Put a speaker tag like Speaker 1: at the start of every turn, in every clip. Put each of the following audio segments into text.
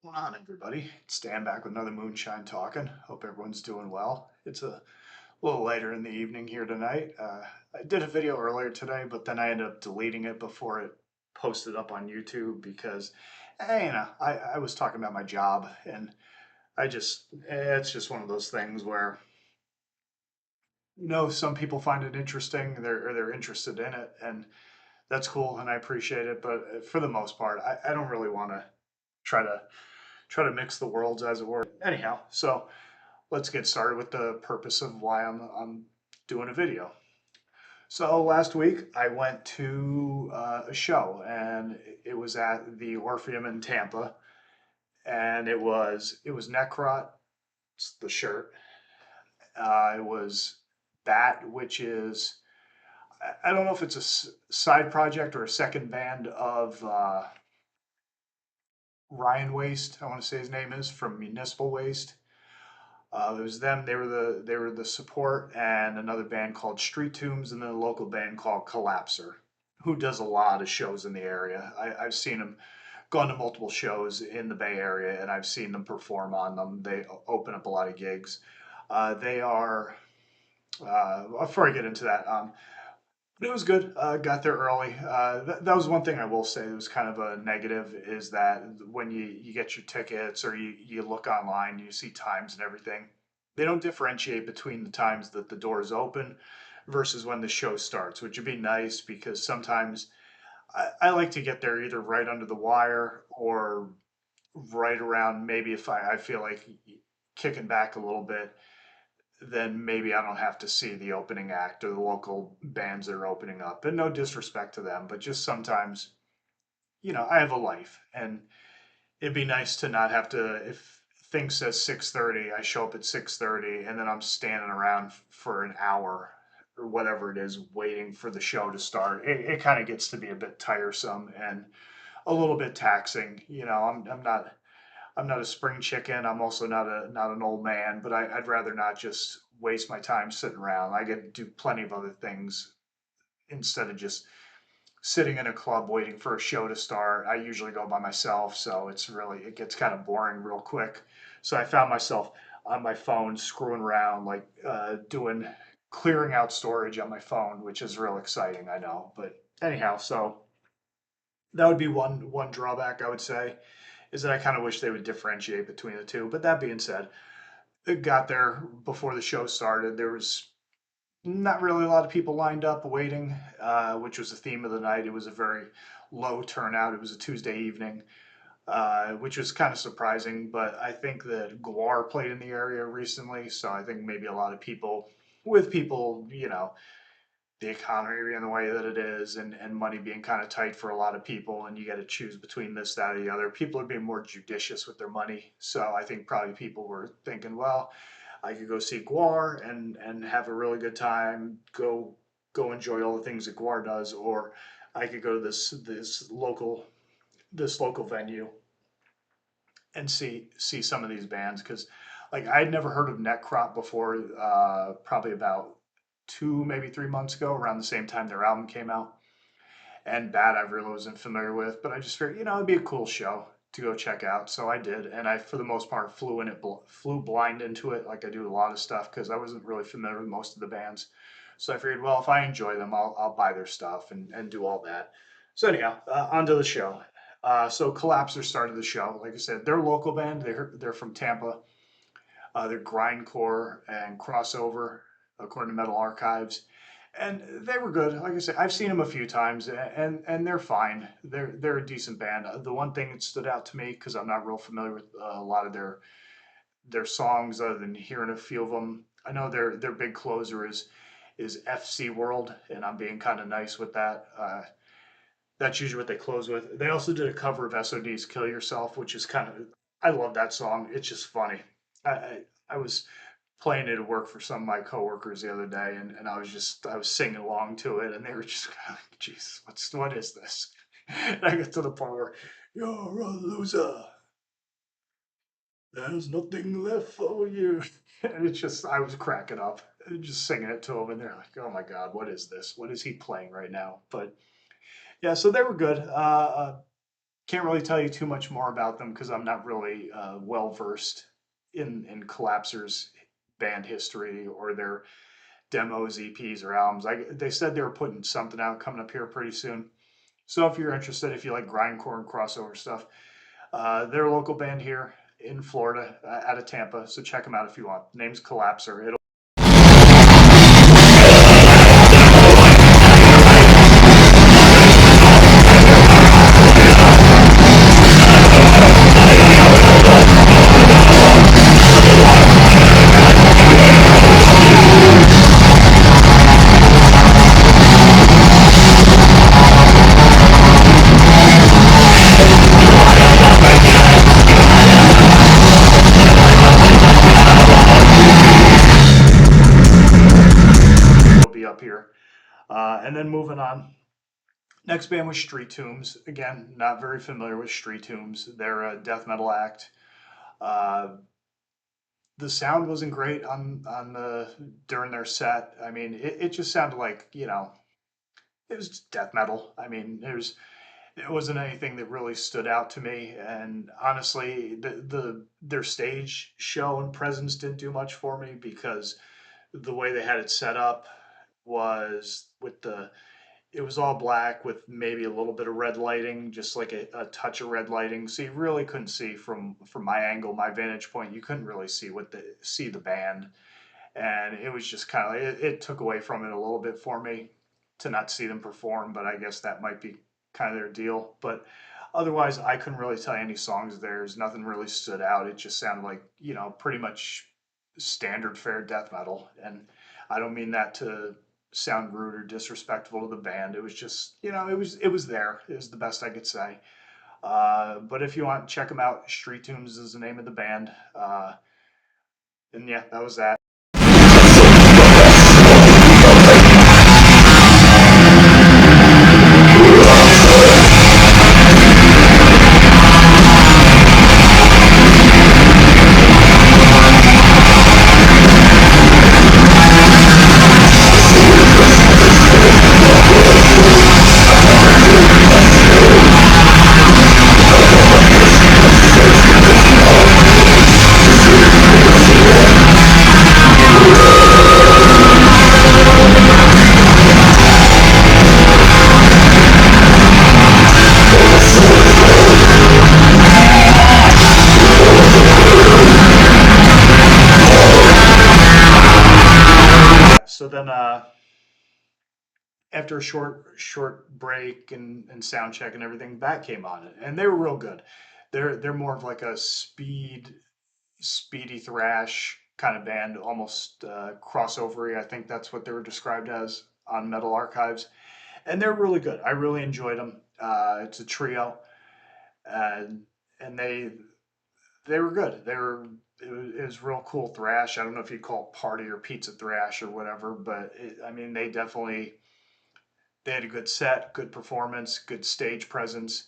Speaker 1: What's going on, everybody? It's Dan back with another Moonshine talking. Hope everyone's doing well. It's a little later in the evening here tonight. I did a video earlier today, but then I ended up deleting it before it posted up on YouTube because, I was talking about my job and it's just one of those things where, some people find it interesting, they're interested in it, and that's cool, and I appreciate it. But for the most part, I don't really want to try to try to mix the worlds, as it were. Anyhow, so let's get started with the purpose of why I'm doing a video. So last week I went to a show, and it was at the Orpheum in Tampa, and it was Necrot, it's the shirt. It was Bat, which is I don't know if it's a side project or a second band of Ryan Waste. I want to say his name is from Municipal Waste. It was them. They were the support, and another band called Street Tombs, and then a local band called Collapsor, who does a lot of shows in the area. I've seen them, gone to multiple shows in the Bay Area, and I've seen them perform on them. They open up a lot of gigs. They are. Before I get into that, but it was good. Got there early. That was one thing I will say. It was kind of a negative is that when you get your tickets or you look online, you see times and everything. They don't differentiate between the times that the doors open versus when the show starts, which would be nice because sometimes I like to get there either right under the wire or right around maybe if I feel like kicking back a little bit, then maybe I don't have to see the opening act or the local bands that are opening up. And no disrespect to them, but just sometimes, I have a life, and it'd be nice to not have to. If thing says 6:30, I show up at 6:30, and then I'm standing around for an hour or whatever it is, waiting for the show to start. It kind of gets to be a bit tiresome and a little bit taxing. I'm not a spring chicken. I'm also not an old man, but I'd rather not just waste my time sitting around. I get to do plenty of other things instead of just sitting in a club waiting for a show to start. I usually go by myself, so it gets kind of boring real quick. So I found myself on my phone screwing around, like doing clearing out storage on my phone, which is real exciting, I know. But anyhow, so that would be one drawback I would say is that I kind of wish they would differentiate between the two. But that being said, it got there before the show started. There was not really a lot of people lined up waiting, which was the theme of the night. It was a very low turnout. It was a Tuesday evening, which was kind of surprising. But I think that Guar played in the area recently, so I think maybe a lot of people, with people, the economy being the way that it is and money being kind of tight for a lot of people and you got to choose between this, that, or the other. People are being more judicious with their money. So I think probably people were thinking, well, I could go see Guar and have a really good time, go enjoy all the things that Guar does, or I could go to this local venue and see some of these bands because like I'd never heard of Necrot before, probably about 2 maybe 3 months ago, around the same time their album came out. And Bad I really wasn't familiar with, but I just figured it'd be a cool show to go check out. So I did, and I for the most part flew blind into it, like I do a lot of stuff because I wasn't really familiar with most of the bands. So I figured, well, if I enjoy them, I'll buy their stuff and do all that. So anyhow, onto the show. So Collapsor started the show. Like I said, they're a local band. They're from Tampa. They're grindcore and crossover, according to Metal Archives, and they were good. Like I said, I've seen them a few times, and they're fine. They're a decent band. The one thing that stood out to me because I'm not real familiar with a lot of their songs, other than hearing a few of them. I know their big closer is FC World, and I'm being kind of nice with that. That's usually what they close with. They also did a cover of SOD's "Kill Yourself," which is kind of I love that song. It's just funny. I was playing it at work for some of my coworkers the other day, and I was singing along to it, and they were just kind of like, Jesus, what is this? And I got to the part where you're a loser. There's nothing left for you. And it's just I was cracking up, just singing it to them, and they're like, "Oh my God, what is this? What is he playing right now?" But yeah, so they were good. Can't really tell you too much more about them because I'm not really well versed in Collapsor's band history or their demos, EPs, or albums. They said they were putting something out coming up here pretty soon. So if you're interested, if you like grindcore and crossover stuff, they're a local band here in Florida, out of Tampa. So check them out if you want. Name's Collapsor. It'll be up here. And then moving on. Next band was Street Tombs. Again, not very familiar with Street Tombs. They're a death metal act. Uh, the sound wasn't great on the during their set. I mean, it just sounded like, it was just death metal. I mean, it wasn't anything that really stood out to me. And honestly, their stage show and presence didn't do much for me because the way they had it set up was with the it was all black with maybe a little bit of red lighting, just like a touch of red lighting. So you really couldn't see from my angle, my vantage point. You couldn't really see the band, and it was just kind of like it took away from it a little bit for me to not see them perform. But I guess that might be kind of their deal. But otherwise, I couldn't really tell you any songs of theirs. Nothing really stood out. It just sounded like pretty much standard fare death metal, and I don't mean that to sound rude or disrespectful to the band. It was just, it was there. It was the best I could say. But if you want, check them out. Street Tombs is the name of the band. And yeah, that was that. So then, after a short break and sound check and everything, that came on, and they were real good. They're more of like a speedy thrash kind of band, almost crossovery. I think that's what they were described as on Metal Archives, and they're really good. I really enjoyed them. It's a trio, and and they were good. It was real cool thrash. I don't know if you'd call it party or pizza thrash or whatever, but I mean they had a good set, good performance, good stage presence.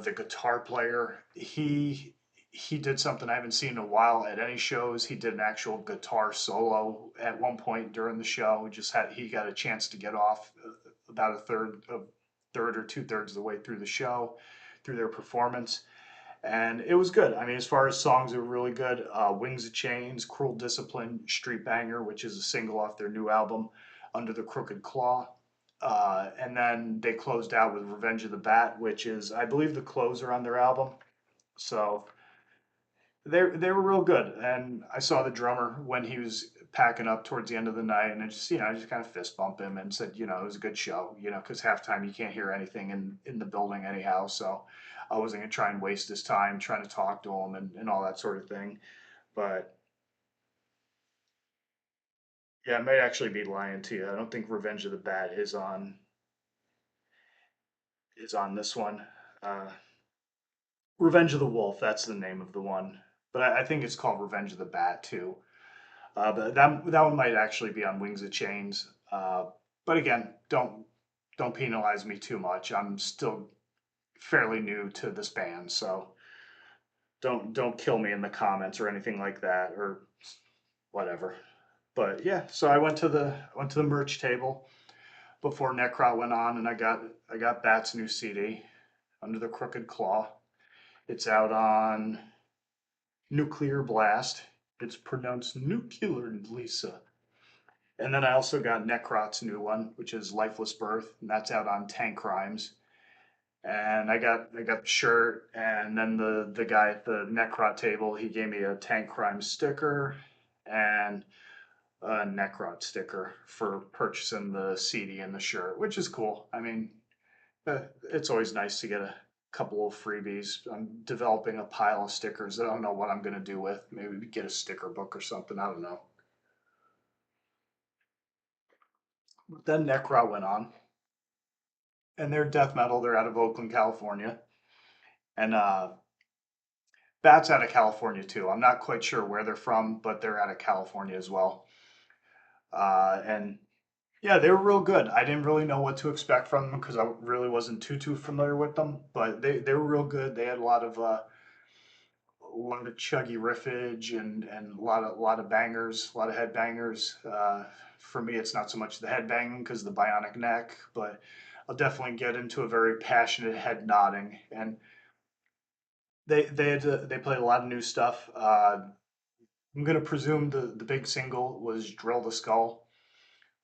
Speaker 1: The guitar player, he did something I haven't seen in a while at any shows. He did an actual guitar solo at one point during the show. He got a chance to get off about a third or two-thirds of the way through the show, through their performance, and it was good. I mean, as far as songs, they were really good. Wings of Chains, Cruel Discipline, Street Banger, which is a single off their new album, Under the Crooked Claw. And then they closed out with Revenge of the Bat, which is, I believe, the closer on their album. So they were real good. And I saw the drummer when he was packing up towards the end of the night, and I just kind of fist bump him and said, it was a good show, because halftime you can't hear anything in the building anyhow. So I wasn't gonna try and waste his time trying to talk to him and all that sort of thing. But yeah, I might actually be lying to you. I don't think Revenge of the Bat is on this one. Uh, Revenge of the Wolf, that's the name of the one. But I think it's called Revenge of the Bat too. But that one might actually be on Wings of Chains. But again, don't penalize me too much. I'm still fairly new to this band, so don't kill me in the comments or anything like that or whatever. But yeah, so I went to the merch table before Necrot went on, and I got Bat's new CD, Under the Crooked Claw. It's out on Nuclear Blast. It's pronounced nuclear, Lisa. And then I also got Necrot's new one, which is Lifeless Birth, and that's out on Tankcrimes. And I got the shirt, and then the guy at the Necrot table, he gave me a Tankcrimes sticker and a Necrot sticker for purchasing the CD and the shirt, which is cool. I mean, it's always nice to get a couple of freebies. I'm developing a pile of stickers that I don't know what I'm gonna do with. Maybe get a sticker book or something. I don't know. But then Necrot went on, and they're death metal. They're out of Oakland, California, and Bat's out of California too. I'm not quite sure where they're from, but they're out of California as well. And yeah, they were real good. I didn't really know what to expect from them because I really wasn't too familiar with them, but they were real good. They had a lot of chuggy riffage and a lot of bangers, a lot of head bangers. For me, it's not so much the head banging because of the bionic neck, but I'll definitely get into a very passionate head nodding. And they played a lot of new stuff. I'm gonna presume the big single was "Drill the Skull"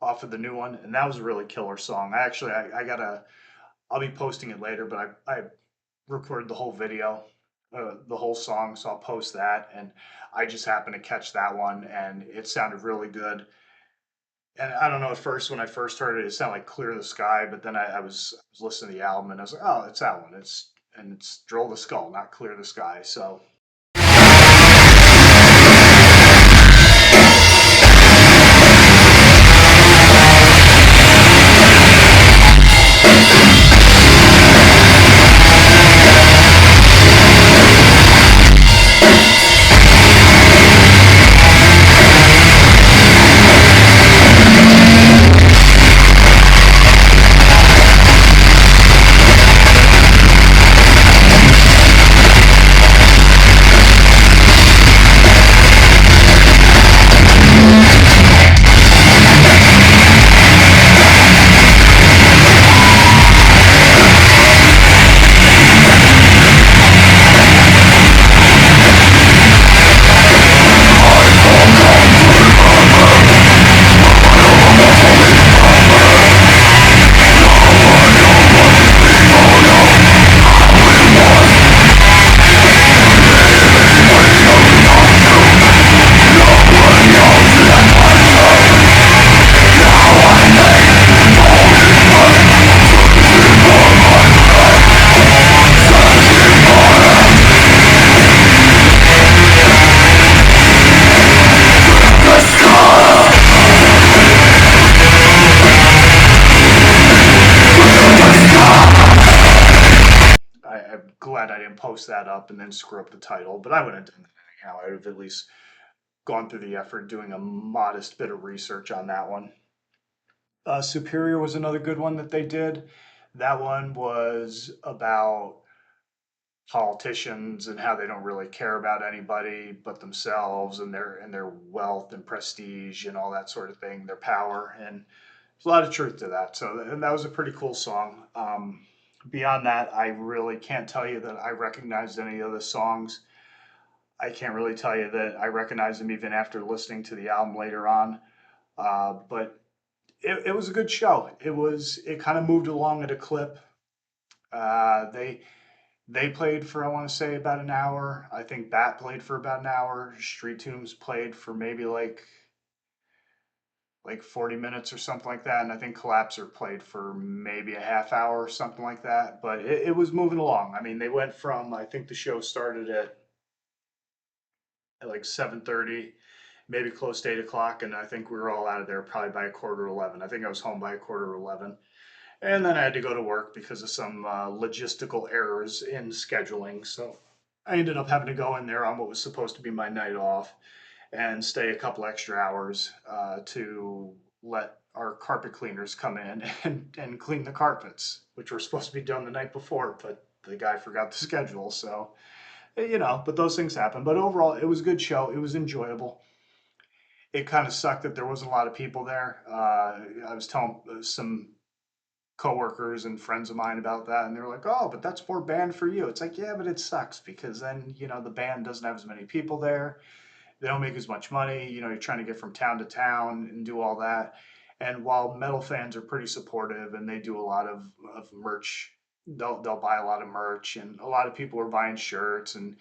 Speaker 1: off of the new one, and that was a really killer song. I gotta I'll be posting it later, but I recorded the whole video, the whole song, so I'll post that. And I just happened to catch that one, and it sounded really good. And I don't know, at first when I first heard it, it sounded like "Clear the Sky," but then I was listening to the album and I was like, oh, it's that one. It's "Drill the Skull," not "Clear the Sky." So I'm glad I didn't post that up and then screw up the title, but I would have done that anyhow. I would have at least gone through the effort doing a modest bit of research on that one. Superior was another good one that they did. That one was about politicians and how they don't really care about anybody but themselves and their wealth and prestige and all that sort of thing, their power, and there's a lot of truth to that. So, and that was a pretty cool song. Beyond that, I really can't tell you that I recognized any of the songs. I can't really tell you that I recognized them even after listening to the album later on. But it was a good show. It kind of moved along at a clip. They played for, I want to say, about an hour. I think Bat played for about an hour. Street Tombs played for maybe like like 40 minutes or something like that. And I think Collapsor played for maybe a half hour or something like that. But it was moving along. I mean, they went from, I think the show started at like 7:30, maybe close to 8 o'clock. And I think we were all out of there probably by a quarter to 11. I think I was home by a quarter to 11. And then I had to go to work because of some logistical errors in scheduling. So I ended up having to go in there on what was supposed to be my night off and stay a couple extra hours to let our carpet cleaners come in and clean the carpets, which were supposed to be done the night before, but the guy forgot the schedule. So, but those things happen. But overall, it was a good show. It was enjoyable. It kind of sucked that there wasn't a lot of people there. I was telling some coworkers and friends of mine about that, and they were like, "Oh, but that's more band for you." It's like, yeah, but it sucks because then the band doesn't have as many people there. They don't make as much money. You're trying to get from town to town and do all that. And while metal fans are pretty supportive and they do a lot of merch, they'll buy a lot of merch, and a lot of people are buying shirts and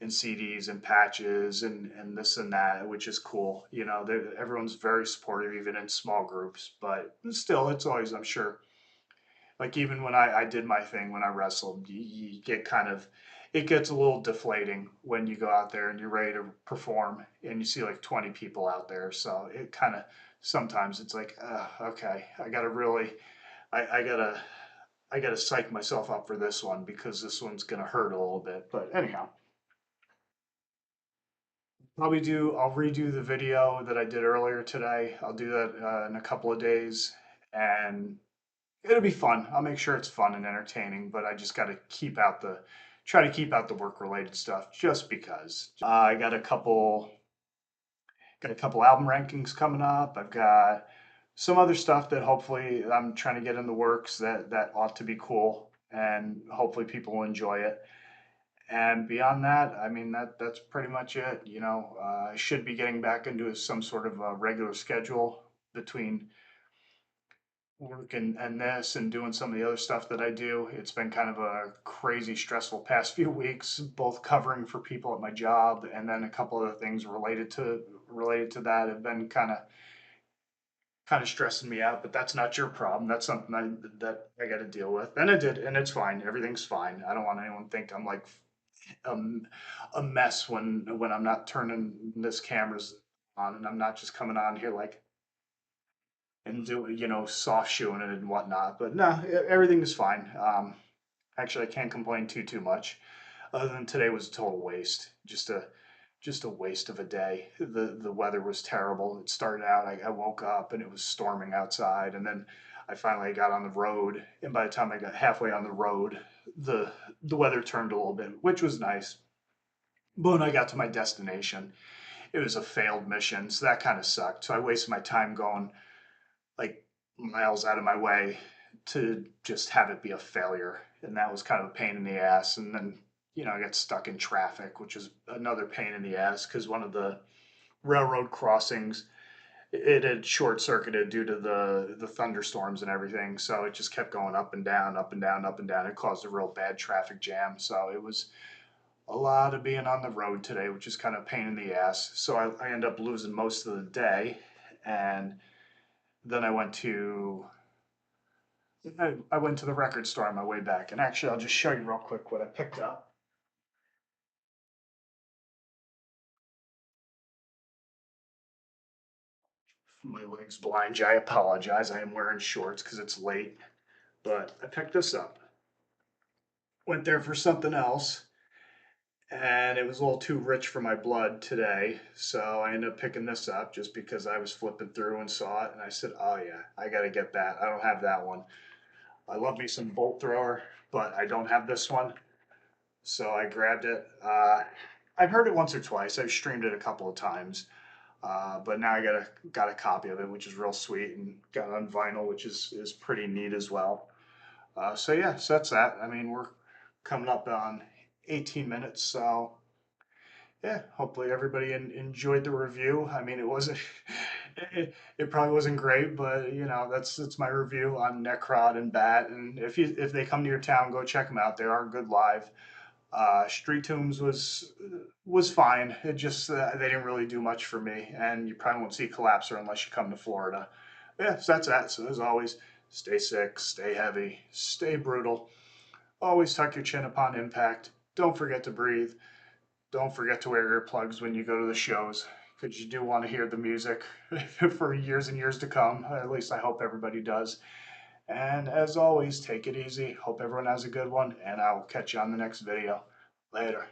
Speaker 1: CDs and patches and this and that, which is cool. Everyone's very supportive, even in small groups. But still, it's always, I'm sure, like even when I did my thing when I wrestled, you get kind of, it gets a little deflating when you go out there and you're ready to perform and you see like 20 people out there. So it kind of, sometimes it's like, okay, I gotta really, I gotta, I gotta psych myself up for this one because this one's gonna hurt a little bit. But anyhow, I'll redo the video that I did earlier today. I'll do that in a couple of days, and it'll be fun. I'll make sure it's fun and entertaining, but I just got to try to keep out the work related stuff just because. I got a couple album rankings coming up. I've got some other stuff that hopefully I'm trying to get in the works that ought to be cool and hopefully people will enjoy it. And beyond that, I mean that's pretty much it. I should be getting back into some sort of a regular schedule between work and this and doing some of the other stuff that I do. It's been kind of a crazy, stressful past few weeks, both covering for people at my job and then a couple other things related to that have been kind of stressing me out. But that's not your problem. That's something that I got to deal with, and it did, and it's fine. Everything's fine. I don't want anyone to think I'm like um, a mess when I'm not turning this cameras on and I'm not just coming on here like and do soft shoeing it and whatnot. But no, everything is fine. Actually, I can't complain too much. Other than today was a total waste. Just a waste of a day. The weather was terrible. It started out. I woke up and it was storming outside, and then I finally got on the road. And by the time I got halfway on the road, the weather turned a little bit, which was nice. But when I got to my destination, it was a failed mission, so that kind of sucked. So I wasted my time going like miles out of my way to just have it be a failure. And that was kind of a pain in the ass. And then, I got stuck in traffic, which is another pain in the ass because one of the railroad crossings it had short circuited due to the thunderstorms and everything. So it just kept going up and down, up and down, up and down. It caused a real bad traffic jam. So it was a lot of being on the road today, which is kind of a pain in the ass. So I end up losing most of the day. And then I went to the record store on my way back, and actually, I'll just show you real quick what I picked up. My leg's blind. I apologize. I am wearing shorts because it's late, but I picked this up. Went there for something else, and it was a little too rich for my blood today, so I ended up picking this up just because I was flipping through and saw it, and I said, "Oh yeah, I gotta get that. I don't have that one. I love me some bolt thrower, but I don't have this one." So I grabbed it. I've heard it once or twice. I've streamed it a couple of times, but now I got a copy of it, which is real sweet, and got it on vinyl, which is pretty neat as well. So yeah, so that's that. I mean, we're coming up on 18 minutes, so yeah. Hopefully everybody enjoyed the review. I mean, it wasn't. It probably wasn't great, but that's my review on Necrot and Bat. And if they come to your town, go check them out. They are good live. Street Tombs was fine. It just they didn't really do much for me, and you probably won't see Collapsor unless you come to Florida. Yeah, so that's that. So as always, stay sick, stay heavy, stay brutal. Always tuck your chin upon impact. Don't forget to breathe. Don't forget to wear earplugs when you go to the shows, because you do want to hear the music for years and years to come. At least I hope everybody does. And as always, take it easy. Hope everyone has a good one, and I will catch you on the next video. Later.